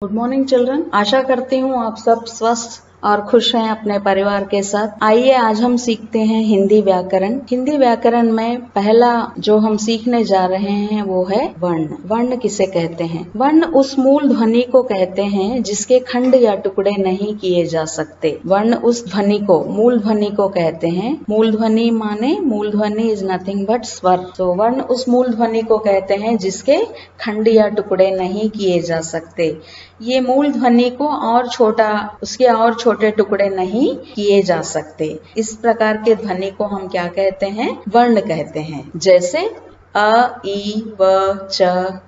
Good morning children. आशा करती हूँ आप सब स्वस्थ और खुश हैं अपने परिवार के साथ। आइए आज हम सीखते हैं हिंदी व्याकरण। हिंदी व्याकरण में पहला जो हम सीखने जा रहे हैं वो है वर्ण। वर्ण किसे कहते हैं? वर्ण उस मूल ध्वनि को कहते हैं जिसके खंड या टुकड़े नहीं किए जा सकते। वर्ण उस ध्वनि को, मूल ध्वनि को कहते हैं। मूल ध्वनि माने मूल ध्वनि इज नथिंग बट स्वर। तो वर्ण उस मूल ध्वनि को कहते हैं जिसके खंड या टुकड़े नहीं किए जा सकते। ये मूल ध्वनि को और छोटा, उसके और छोटे टुकड़े नहीं किए जा सकते। इस प्रकार के ध्वनि को हम क्या कहते हैं? वर्ण कहते हैं। जैसे अ, ई, व, च,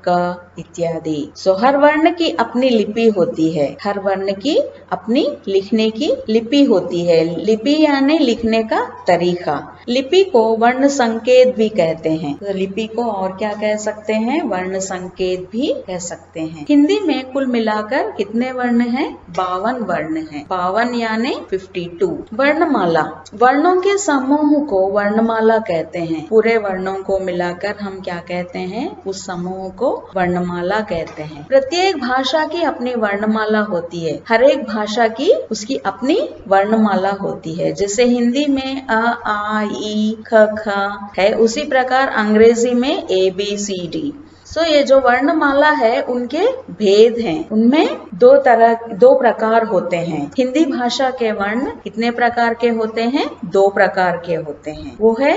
क इत्यादि। सो हर वर्ण की अपनी लिपि होती है। हर वर्ण की अपनी लिखने की लिपि होती है। लिपि यानी लिखने का तरीका। लिपि को वर्ण संकेत भी कहते हैं। तो लिपि को और क्या कह सकते हैं? वर्ण संकेत भी कह सकते हैं। हिंदी में कुल मिलाकर कितने वर्ण हैं? 52 वर्ण हैं। 52 यानी 52। वर्णमाला, वर्णों के समूह को वर्णमाला कहते हैं। पूरे वर्णों को मिलाकर हम क्या कहते हैं? उस समूह को वर्णमाला कहते हैं। प्रत्येक भाषा की अपनी वर्णमाला होती है। हर एक भाषा की उसकी अपनी वर्णमाला होती है। जैसे हिंदी में अ, आ, ई, ख, ख है, उसी प्रकार अंग्रेजी में ABCD। सो ये जो वर्णमाला है उनके भेद हैं। उनमें दो प्रकार होते हैं। हिंदी भाषा के वर्ण कितने प्रकार के होते हैं? 2 प्रकार के होते हैं। वो है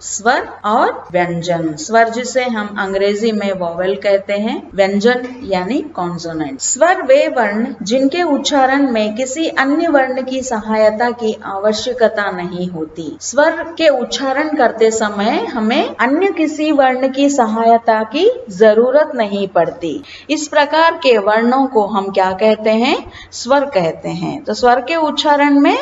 स्वर और व्यंजन। स्वर जिसे हम अंग्रेजी में वॉवेल कहते हैं, व्यंजन यानी कॉन्सोनेंट। स्वर वे वर्ण जिनके उच्चारण में किसी अन्य वर्ण की सहायता की आवश्यकता नहीं होती। स्वर के उच्चारण करते समय हमें अन्य किसी वर्ण की सहायता की जरूरत नहीं पड़ती। इस प्रकार के वर्णों को हम क्या कहते हैं? स्वर कहते हैं। तो स्वर के उच्चारण में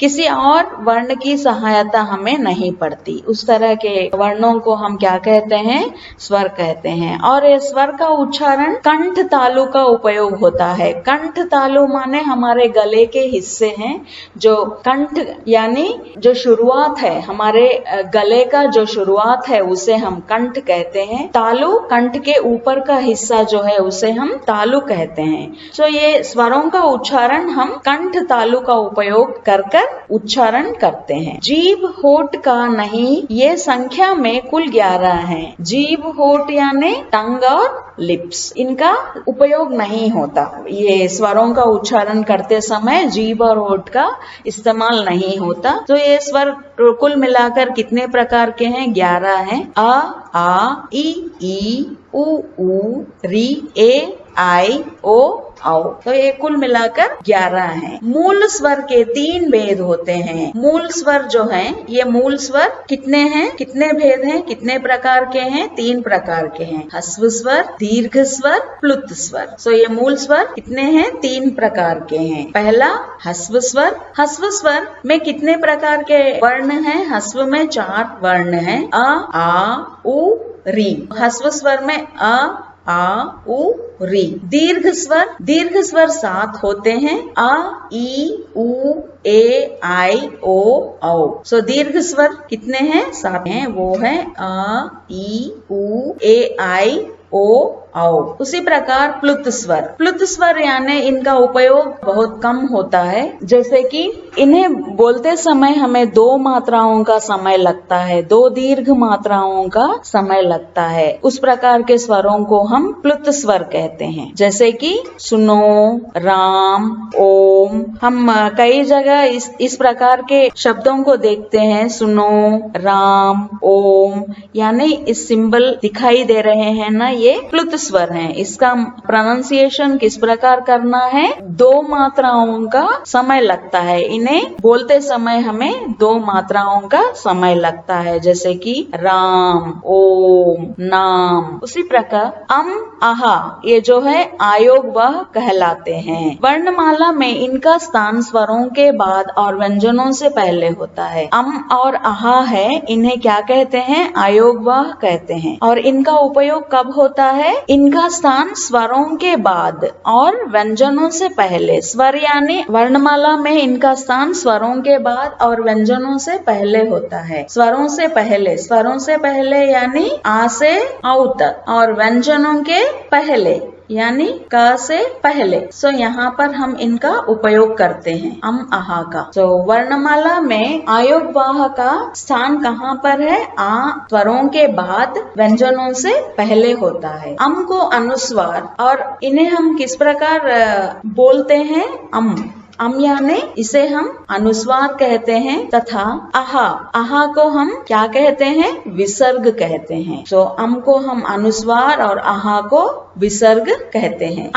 किसी और वर्ण की सहायता हमें नहीं पड़ती। उस तरह के वर्णों को हम क्या कहते हैं? स्वर कहते हैं। और ये स्वर का उच्चारण कंठ तालु का उपयोग होता है। कंठ तालु माने हमारे गले के हिस्से हैं। जो कंठ यानी जो शुरुआत है, हमारे गले का जो शुरुआत है उसे हम कंठ कहते हैं। तालु कंठ के ऊपर का हिस्सा जो है उसे हम तालु कहते हैं। तो ये स्वरों का उच्चारण हम कंठ तालु का उपयोग कर उच्चारण करते हैं। जीभ होठ का नहीं, ये संख्या में कुल 11 हैं। जीभ होठ यानी टंग और लिप्स, इनका उपयोग नहीं होता। ये स्वरों का उच्चारण करते समय जीभ और होठ का इस्तेमाल नहीं होता। तो ये स्वर कुल मिलाकर कितने प्रकार के हैं? 11 हैं। अ, आ, ई, उ, री, ए, आई, ओ, आओ। तो ये कुल मिलाकर 11 हैं। मूल स्वर के 3 भेद होते हैं। मूल स्वर जो हैं, ये मूल स्वर कितने हैं? कितने भेद हैं? कितने प्रकार के हैं? 3 प्रकार के हैं। ह्रस्व स्वर, दीर्घ स्वर, प्लुत स्वर। सो ये मूल स्वर कितने हैं? 3 प्रकार के हैं। पहला ह्रस्व स्वर। ह्रस्व स्वर में कितने प्रकार के वर्ण हैं? ह्रस्व में 4 वर्ण हैं। अ, आ, उ, री। ह्रस्व स्वर में अ, आ, उ, री। दीर्घ स्वर 7 होते हैं। अ, ई, उ, ए, आई, ओ, औ। सो दीर्घ स्वर कितने हैं? 7 हैं। वो है अ, ई, उ, ए, आई, ओ, आओ। उसी प्रकार प्लुत स्वर यानी इनका उपयोग बहुत कम होता है। जैसे कि इन्हें बोलते समय हमें 2 मात्राओं का समय लगता है, 2 दीर्घ मात्राओं का समय लगता है। उस प्रकार के स्वरों को हम प्लुत स्वर कहते हैं। जैसे कि सुनो, राम, ओम। हम कई जगह इस प्रकार के शब्दों को देखते हैं। सुनो, राम, ओम, यानी इस सिंबल दिखाई दे रहे हैं ना, ये प्लुत स्वर हैं। इसका प्रोनाउंसिएशन किस प्रकार करना है? 2 मात्राओं का समय लगता है। इन्हें बोलते समय हमें 2 मात्राओं का समय लगता है। जैसे कि राम, ओम, नाम। उसी प्रकार अम, आहा, ये जो है आयोग वह कहलाते हैं। वर्णमाला में इनका स्थान स्वरों के बाद और व्यंजनों से पहले होता है। अम और आहा है, इन्हें क्या कहते हैं? आयोग वह कहते हैं। और इनका उपयोग कब होता है? इनका स्थान स्वरों के बाद और व्यंजनों से पहले। स्वर यानी वर्णमाला में इनका स्थान स्वरों के बाद और व्यंजनों से पहले होता है। स्वरों से पहले यानी आ से औ तक, और व्यंजनों के पहले यानी क से पहले। सो यहाँ पर हम इनका उपयोग करते हैं अम आहा का। सो वर्णमाला में आयोगवाह का स्थान कहाँ पर है? आ स्वरों के बाद व्यंजनों से पहले होता है। अम को अनुस्वार और इन्हें हम किस प्रकार बोलते हैं? अम यानी इसे हम अनुस्वार कहते हैं तथा आहा को हम क्या कहते हैं? विसर्ग कहते हैं। सो अम को हम अनुस्वार और आहा को विसर्ग कहते हैं।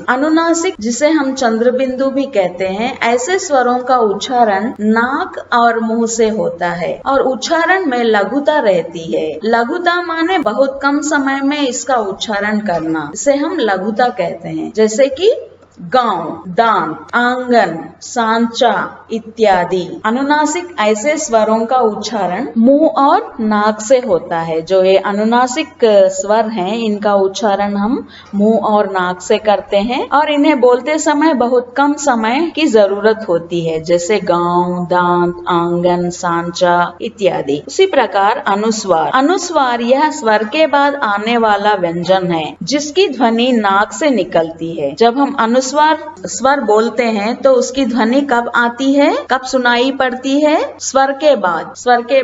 अनुनासिक जिसे हम चंद्रबिंदु भी कहते हैं, ऐसे स्वरों का उच्चारण नाक और मुंह से होता है और उच्चारण में लघुता रहती है। लघुता माने बहुत कम समय में इसका उच्चारण करना, इसे हम लघुता कहते हैं। जैसे कि गांव, दांत, आंगन, सांचा इत्यादि। अनुनासिक ऐसे स्वरों का उच्चारण मुंह और नाक से होता है। जो ये अनुनासिक स्वर हैं, इनका उच्चारण हम मुंह और नाक से करते हैं और इन्हें बोलते समय बहुत कम समय की जरूरत होती है, जैसे गांव, दांत, आंगन, सांचा इत्यादि। उसी प्रकार अनुस्वार यह स्वर के बाद आने वाला व्यंजन है जिसकी ध्वनि नाक से निकलती है। जब हम स्वर बोलते हैं तो उसकी ध्वनि कब आती है, कब सुनाई पड़ती है? स्वर के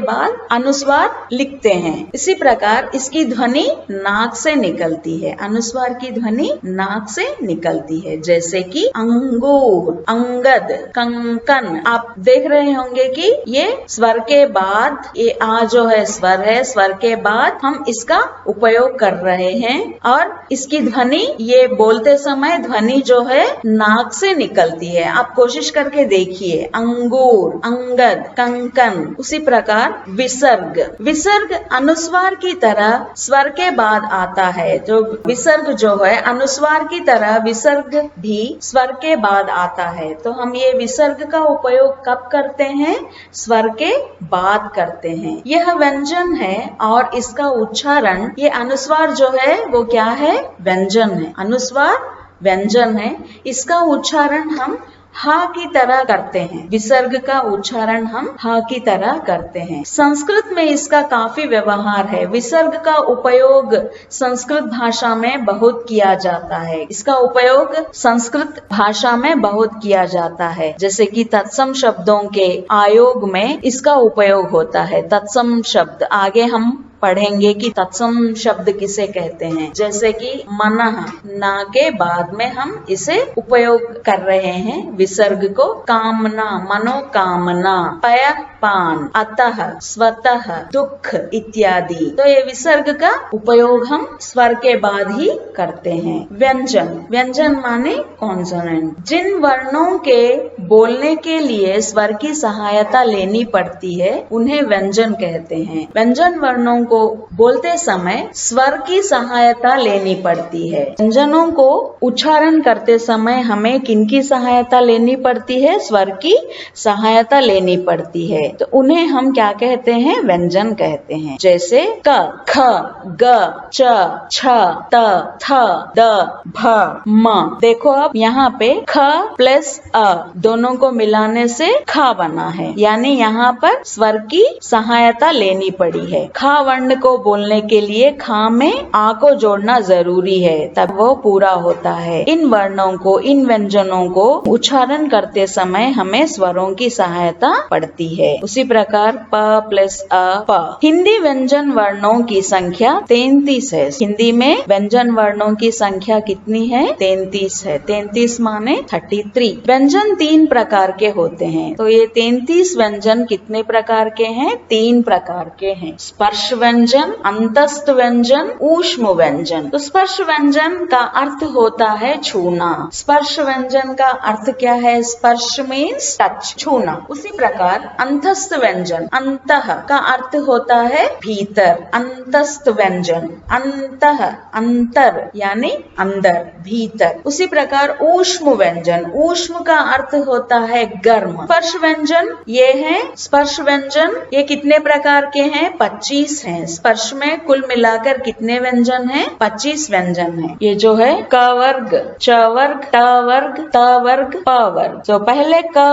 बाद अनुस्वार लिखते हैं। इसी प्रकार इसकी ध्वनि नाक से निकलती है। अनुस्वार की ध्वनि नाक से निकलती है, जैसे कि अंगूर, अंगद, कंकन। आप देख रहे होंगे कि ये स्वर के बाद, ये आ जो है स्वर है, स्वर के बाद हम इसका उपयोग कर रहे हैं और इसकी ध्वनि, ये बोलते समय ध्वनि जो है नाक से निकलती है। आप कोशिश करके देखिए, अंगूर, अंगद, कंकन। उसी प्रकार विसर्ग अनुस्वार की तरह स्वर के बाद आता है। जो विसर्ग जो है अनुस्वार की तरह विसर्ग भी स्वर के बाद आता है। तो हम ये विसर्ग का उपयोग कब करते हैं? स्वर के बाद करते हैं। यह व्यंजन है और इसका उच्चारण, ये अनुस्वार जो है वो क्या है? व्यंजन है। अनुस्वार व्यंजन है, इसका उच्चारण हम हा की तरह करते हैं। विसर्ग का उच्चारण हम हा की तरह करते हैं। संस्कृत में इसका काफी व्यवहार है। विसर्ग का उपयोग संस्कृत भाषा में बहुत किया जाता है। इसका उपयोग संस्कृत भाषा में बहुत किया जाता है, जैसे कि तत्सम शब्दों के आयोग में इसका उपयोग होता है। तत्सम शब्द आगे हम पढ़ेंगे कि तत्सम शब्द किसे कहते हैं। जैसे कि मनः, ना के बाद में हम इसे उपयोग कर रहे हैं विसर्ग को। कामना, मनोकामना, पय, पान, अतः, स्वतः, दुख इत्यादि। तो ये विसर्ग का उपयोग हम स्वर के बाद ही करते हैं। व्यंजन माने कॉन्सोनेंट। जिन वर्णों के बोलने के लिए स्वर की सहायता लेनी पड़ती है उन्हें व्यंजन कहते हैं। व्यंजन वर्णों को बोलते समय स्वर की सहायता लेनी पड़ती है। व्यंजनों को उच्चारण करते समय हमें किनकी सहायता लेनी पड़ती है? स्वर की सहायता लेनी पड़ती है। तो उन्हें हम क्या कहते हैं? व्यंजन कहते हैं। जैसे क, ख, ग, च, छ, त, थ, द, भ, म। देखो अब यहाँ पे ख प्लस अ दोनों को मिलाने से ख बना है, यानी यहाँ पर स्वर की सहायता लेनी पड़ी है। ख वर्ण को बोलने के लिए ख में आ को जोड़ना जरूरी है, तब वो पूरा होता है। इन वर्णों को, इन व्यंजनों को उच्चारण करते समय हमें स्वरों की सहायता पड़ती है। उसी प्रकार प प्लस अ प। हिंदी व्यंजन वर्णों की संख्या 33 है। हिंदी में व्यंजन वर्णों की संख्या कितनी है? 33 है। 33 माने 33। व्यंजन 3 प्रकार के होते हैं। तो ये 33 व्यंजन कितने प्रकार के हैं? 3 प्रकार के हैं। स्पर्श व्यंजन, अंतस्थ व्यंजन, ऊष्म व्यंजन। तो स्पर्श व्यंजन का अर्थ होता है छूना। स्पर्श व्यंजन का अर्थ क्या है? स्पर्श मीन्स टच, छूना। उसी प्रकार अंतस्थ व्यंजन, अंतः का अर्थ होता है भीतर। अंतस्थ व्यंजन, अंतः अंतर यानी अंदर, भीतर। उसी प्रकार ऊष्म व्यंजन, ऊष्म का अर्थ होता है गर्म। स्पर्श व्यंजन ये है, स्पर्श व्यंजन ये कितने प्रकार के हैं? 25 हैं। स्पर्श में कुल मिलाकर कितने व्यंजन हैं? 25 व्यंजन हैं। ये जो है क वर्ग, च वर्ग, ट वर्ग, त वर्ग, प वर्ग। तो पहले क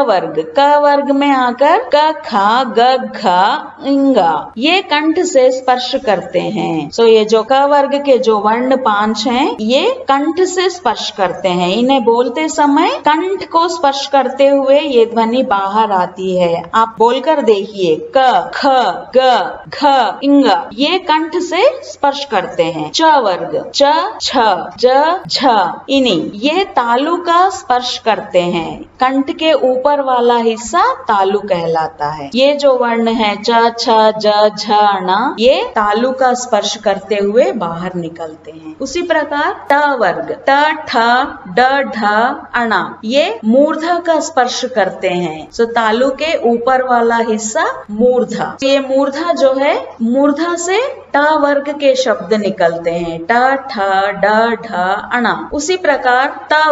वर्ग में आकर क ख ग घ इंगा ये कंठ से स्पर्श करते हैं। सो ये जो क वर्ग के जो वर्ण 5 हैं ये कंठ से स्पर्श करते हैं। इन्हें बोलते समय कंठ को स्पर्श करते हुए ये ध्वनि बाहर आती है। आप बोलकर देखिए क ख ग घ इंगा ये कंठ से स्पर्श करते हैं। च वर्ग च छ ज झ इनी ये तालु का स्पर्श करते हैं। कंठ के ऊपर वाला हिस्सा तालु कहलाता है। ये जो वर्ण है च छ ज झ ण ये तालु का स्पर्श करते हुए बाहर निकलते हैं। उसी प्रकार ट वर्ग ट ठ ड ढ अणा ये मूर्धा का स्पर्श करते हैं। सो तालु के ऊपर वाला हिस्सा मूर्धा। ये मूर्धा जो है मूर्धा से ट वर्ग के शब्द निकलते हैं। ट ठ ड ढ अणा। उसी प्रकार त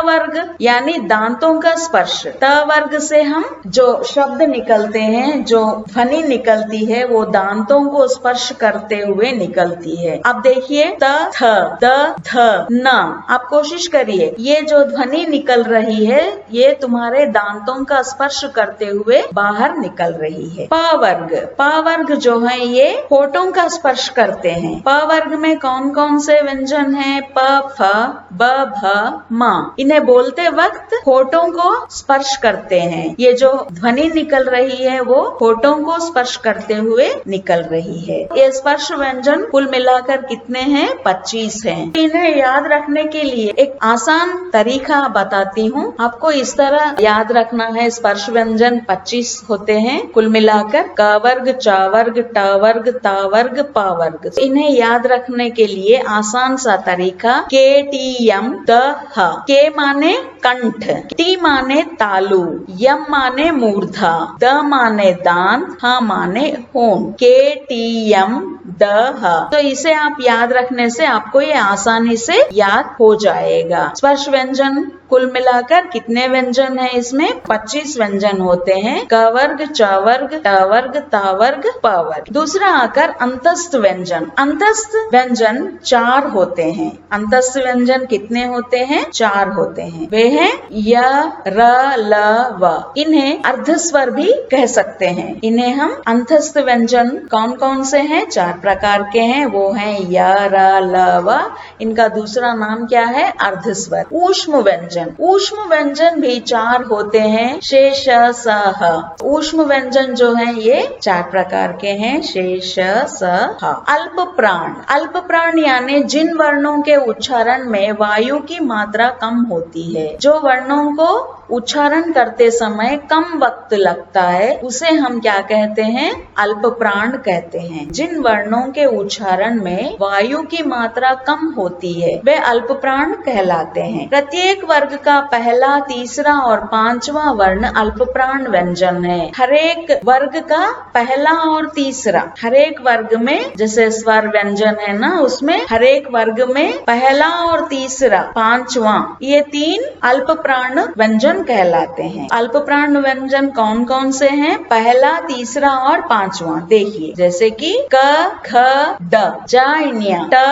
वर्ग यानी दांतों का स्पर्श। त वर्ग से हम जो शब्द निकलते हैं जो ध्वनि निकलती है वो दांतों को स्पर्श करते हुए निकलती है। अब देखिए त थ द ध न आप कोशिश करिए ये जो ध्वनि निकल रही है ये तुम्हारे दांतों का स्पर्श करते हुए बाहर निकल रही है। प वर्ग जो है ये होठों का स्पर्श करते हैं। प वर्ग में कौन कौन से व्यंजन हैं? प फ ब भ म इन्हें बोलते वक्त होठों को स्पर्श करते हैं। ये जो ध्वनि निकल रही है वो होठों को स्पर्श करते हुए निकल रही है। ये स्पर्श व्यंजन कुल मिलाकर कितने हैं? 25 हैं। इन्हें याद रखने के लिए एक आसान तरीका बताती हूँ। आपको इस तरह याद रखना है स्पर्श व्यंजन 25 होते हैं कुल मिलाकर। क वर्ग च वर्ग ट वर्ग त वर्ग प वर्ग। इन्हें याद रखने के लिए आसान सा तरीका के टी यम द ह। के माने कंठ, टी माने तालु, यम माने मूर्धा, द माने दांत, ह माने होंठ। के टी यम द ह। तो इसे आप याद रखने से आपको ये आसानी से याद हो जाएगा। स्पर्श व्यंजन कुल मिलाकर कितने व्यंजन हैं? इसमें 25 व्यंजन होते हैं। क वर्ग च वर्ग ट वर्ग त वर्ग प वर्ग। दूसरा आकर अंतस्थ व्यंजन। अंतस्थ व्यंजन 4 होते हैं। अंतस्थ व्यंजन कितने होते हैं? 4 होते हैं। वे हैं य र ल व। इन्हें अर्धस्वर भी कह सकते हैं। इन्हें हम अंतस्थ व्यंजन कौन कौन से हैं? 4 प्रकार के हैं। वो हैं य र ल व। इनका दूसरा नाम क्या है? अर्धस्वर। ऊष्म व्यंजन। ऊष्म व्यंजन भी 4 होते हैं। शेष स ह। ऊष्म व्यंजन जो है ये 4 प्रकार के हैं। शेष स ह। अल्प प्राण। अल्प प्राण यानी जिन वर्णों के उच्चारण में वायु की मात्रा कम होती है, जो वर्णों को उच्चारण करते समय कम वक्त लगता है, उसे हम क्या कहते हैं? अल्प प्राण कहते हैं। जिन वर्णों के उच्चारण में वायु की मात्रा कम होती है वे अल्प प्राण कहलाते हैं। प्रत्येक वर्ग का पहला, तीसरा और 5वां वर्ण अल्प प्राण व्यंजन है। हरेक वर्ग का पहला और तीसरा, हरेक वर्ग में जैसे स्वर व्यंजन है ना, उसमें हरेक वर्ग में पहला और तीसरा, 5वां ये 3 अल्प प्राण व्यंजन कहलाते हैं। अल्प प्राण व्यंजन कौन कौन से हैं? पहला, तीसरा और 5वां। देखिए जैसे कि क ख ड जाइनिया ट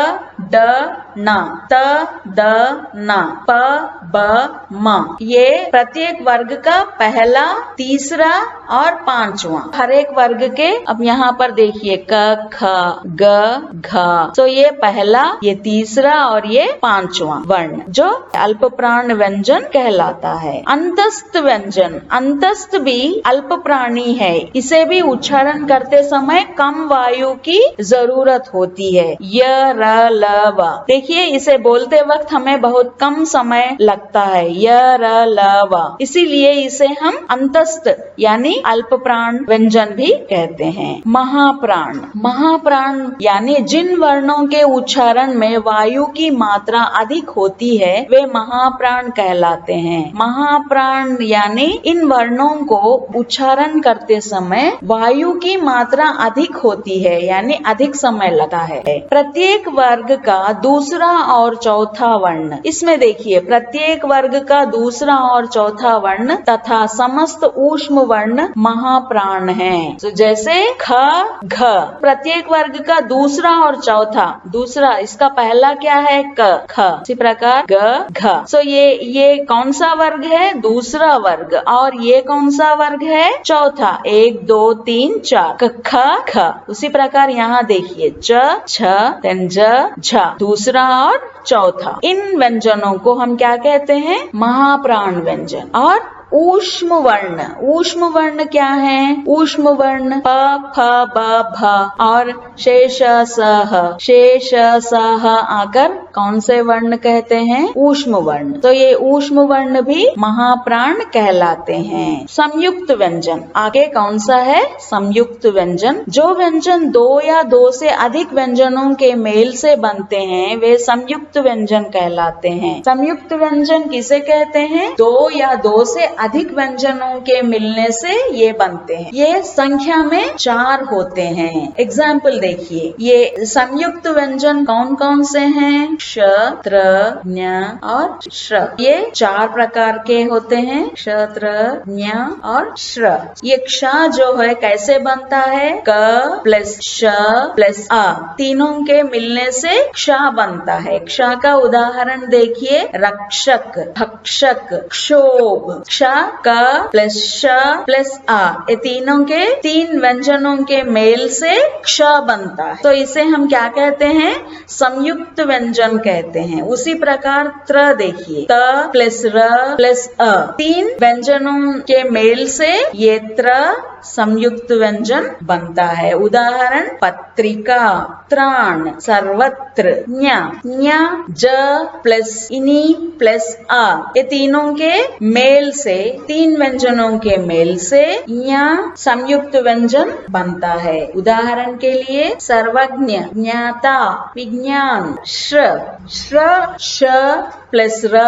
ड न त द न प ब म ये प्रत्येक वर्ग का पहला, तीसरा और 5वां। हर एक वर्ग के अब यहाँ पर देखिए क ख ग घ। तो ये पहला, ये तीसरा और ये 5वां वर्ण जो अल्प प्राण व्यंजन कहलाता है। अंतस्थ व्यंजन। अंतस्थ भी अल्प प्राणी है। इसे भी उच्चारण करते समय कम वायु की जरूरत होती है। य र ल व। देखिए इसे बोलते वक्त हमें बहुत कम समय लगता है। य र ल व। इसीलिए इसे हम अंतस्थ यानी अल्प प्राण व्यंजन भी कहते हैं। महाप्राण। महाप्राण यानी जिन वर्णों के उच्चारण में वायु की मात्रा अधिक होती है वे महाप्राण कहलाते हैं। महाप्राण यानी इन वर्णों को उच्चारण करते समय वायु की मात्रा अधिक होती है यानी अधिक समय लगता है। प्रत्येक वर्ग का का दूसरा और चौथा वर्ण। इसमें देखिए प्रत्येक वर्ग का दूसरा और चौथा वर्ण तथा समस्त ऊष्म वर्ण महाप्राण हैं। तो जैसे ख घ, प्रत्येक वर्ग का दूसरा और चौथा, दूसरा इसका पहला क्या है क ख, इसी प्रकार ग घ। सो ये कौन सा वर्ग है? दूसरा वर्ग। और ये कौन सा वर्ग है? चौथा। 1 2 3 4 क ख ख। उसी प्रकार यहाँ देखिए च छ देन ज झ, दूसरा और चौथा। इन व्यंजनों को हम क्या कहते हैं? महाप्राण व्यंजन। और ऊष्म वर्ण, ऊष्म वर्ण क्या है? ऊष्म वर्ण प फ ब भ और शेष सह, शेष सह आकर कौन से वर्ण कहते हैं? ऊष्म वर्ण। तो ये ऊष्म वर्ण भी महाप्राण कहलाते हैं। संयुक्त व्यंजन आगे कौन सा है? संयुक्त व्यंजन। जो व्यंजन 2 या 2 से अधिक व्यंजनों के मेल से बनते हैं वे संयुक्त व्यंजन कहलाते हैं। संयुक्त व्यंजन किसे कहते हैं? 2 या 2 से अधिक व्यंजनों के मिलने से ये बनते हैं। ये संख्या में 4 होते हैं। एग्जाम्पल देखिए, ये संयुक्त व्यंजन कौन कौन से हैं? श, त्र, ञ और श्र। ये 4 प्रकार के होते हैं, श, त्र, ञ और श्र। ये क्ष जो है कैसे बनता है? क प्लस श प्लस अ, तीनों के मिलने से क्ष बनता है। क्ष का उदाहरण देखिए, रक्षक, भक्षक, क्षोभ। क्ष क प्लस श प्लस आ, ये तीनों के 3 व्यंजनों के मेल से क्ष बनता है। तो इसे हम क्या कहते हैं? संयुक्त व्यंजन कहते हैं। उसी प्रकार त्र देखिए, त प्लस र प्लस अ, 3 व्यंजनों के मेल से ये त्र संयुक्त व्यंजन बनता है। उदाहरण पत्रिका, त्राण, सर्वत्र, ञ, ञ ज प्लस इनी प्लस आ, ये तीनों के मेल से 3 व्यंजनों के मेल से ञ संयुक्त व्यंजन बनता है। उदाहरण के लिए सर्वज्ञ, ज्ञाता, विज्ञान। श्र, श्र श प्लस र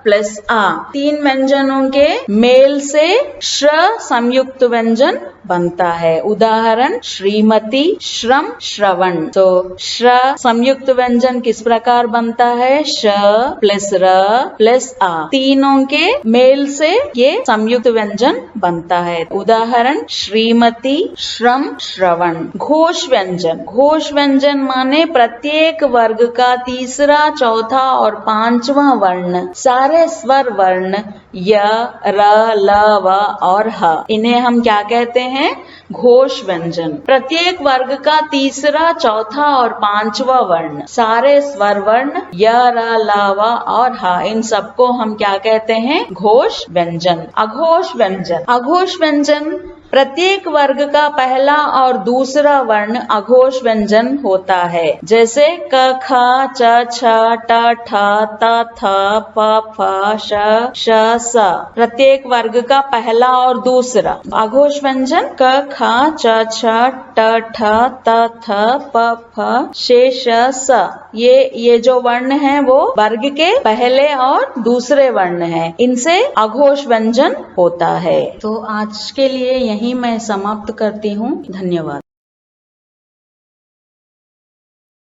प्लस आ, 3 व्यंजनों के मेल से श्र संयुक्त व्यंजन बनता है। उदाहरण श्रीमती, श्रम, श्रवण। तो श्र संयुक्त व्यंजन किस प्रकार बनता है? श प्लस र प्लस आ, तीनों के मेल से ये संयुक्त व्यंजन बनता है। उदाहरण श्रीमती, श्रम, श्रवण। घोष व्यंजन, घोष व्यंजन माने प्रत्येक वर्ग का तीसरा, चौथा और 5वां वर्ण, सारे स्वर वर्ण य, र, ल, व और ह, इन्हें हम क्या कहते हैं? घोष व्यंजन। प्रत्येक वर्ग का तीसरा, चौथा और 5वां वर्ण, सारे स्वर वर्ण य, र, ल, व और ह, इन सबको हम क्या कहते हैं? घोष व्यंजन। अघोष व्यंजन, अघोष व्यंजन प्रत्येक वर्ग का पहला और दूसरा वर्ण अघोष व्यंजन होता है। जैसे क, ख, च, छ, ट, ठ, त, थ, प, फ, श, श, स, प्रत्येक वर्ग का पहला और दूसरा अघोष व्यंजन क, ख, च, छ, ट, ठ, त, थ, प, फ, श, श, स। ये जो वर्ण है वो वर्ग के पहले और दूसरे वर्ण हैं, इनसे अघोष व्यंजन होता है। तो आज के लिए यही मैं समाप्त करती हूँ। धन्यवाद।